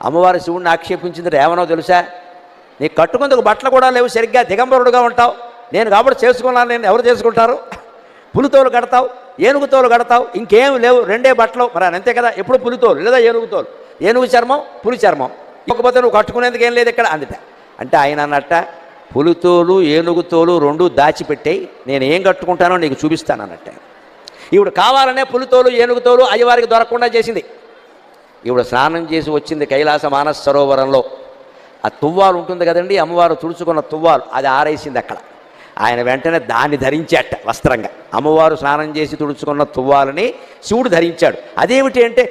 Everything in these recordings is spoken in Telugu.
అమ్మవారు శివుడిని ఆక్షేపించింది ఏమనో తెలుసా? నీకు కట్టుకుందుకు బట్టలు కూడా లేవు, సరిగ్గా దిగంబరుడుగా ఉంటావు, నేను కాబట్టి చేసుకున్నాను, నేను ఎవరు చేసుకుంటారు? పులితోలు కడతావు, ఏనుగుతోలు కడతావు, ఇంకేం లేవు, రెండే బట్టలు. మరి అంతే కదా, ఎప్పుడు పులితోలు లేదా ఏనుగుతోలు, ఏనుగు చర్మం పులి చర్మం, ఇకపోతే నువ్వు కట్టుకునేందుకు ఏం లేదు ఇక్కడ అందుట. అంటే ఆయన అన్నట్ట, పులితోలు ఏనుగుతోలు రెండు దాచిపెట్టాయి, నేను ఏం కట్టుకుంటానో నీకు చూపిస్తాను అన్నట్ట. ఇప్పుడు కావాలనే పులితోలు ఏనుగుతోలు అయ్యవారికి దొరకకుండా చేసింది. ఇప్పుడు స్నానం చేసి వచ్చింది కైలాస మానస సరోవరంలో. ఆ తువ్వాలు ఉంటుంది కదండి, అమ్మవారు తుడుచుకున్న తువ్వాలు, అది ఆరేసింది అక్కడ. ఆయన వెంటనే దాన్ని ధరించాట వస్త్రంగా. అమ్మవారు స్నానం చేసి తుడుచుకున్న తువ్వాలని శివుడు ధరించాడు. అదేమిటి అంటే,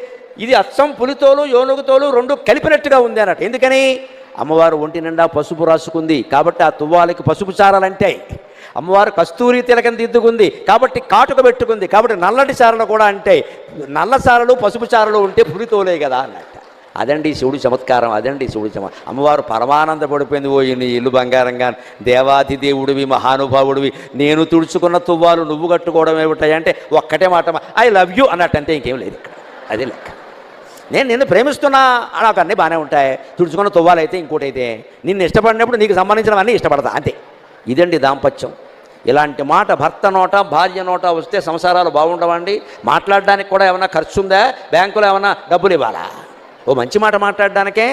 ఇది అచ్చం పులితోలు ఏనుగుతోలు రెండు కలిపినట్టుగా ఉంది అన్నట్టు. ఎందుకని? అమ్మవారు ఒంటి నిండా పసుపు రాసుకుంది కాబట్టి ఆ తువ్వాలకి పసుపు చారలంటాయి. అమ్మవారు కస్తూరి తిలకం దిద్దుకుంది కాబట్టి కాటుక పెట్టుకుంది కాబట్టి నల్లటి చారలు కూడా అంటే, నల్ల చారలు పసుపు చారలు ఉంటే పులితోలే కదా అన్నట్ట. అదండి శివుడి చమత్కారం, అదండి శివుడి అమ్మవారు పరమానంద పడిపోయింది. ఓ నీ ఇల్లు బంగారంగా, దేవాది దేవుడివి, మహానుభావుడివి, నేను తుడుచుకున్న తువ్వాలు నువ్వు కట్టుకోవడం ఏమిటాయి అంటే ఒక్కటే మాట, ఐ లవ్ యూ అన్నట్టు, అంతే, ఇంకేం లేదు ఇక్కడ. అదే లెక్క. నేను నిన్ను ప్రేమిస్తున్నా నాకు అన్నీ బాగానే ఉంటాయి, తుడుచుకున్న తువ్వాలు అయితే ఇంకోటి అయితే, నిన్ను ఇష్టపడినప్పుడు నీకు సంబంధించినవన్నీ ఇష్టపడతా, అంతే. ఇదండి దాంపత్యం. ఇలాంటి మాట భర్త నోట భార్య నోట వస్తే సంసారాలు బాగుండవండి. మాట్లాడడానికి కూడా ఏమైనా ఖర్చు ఉందా? బ్యాంకులో ఏమైనా డబ్బులు ఇవ్వాలా? ఓ మంచి మాట మాట్లాడడానికే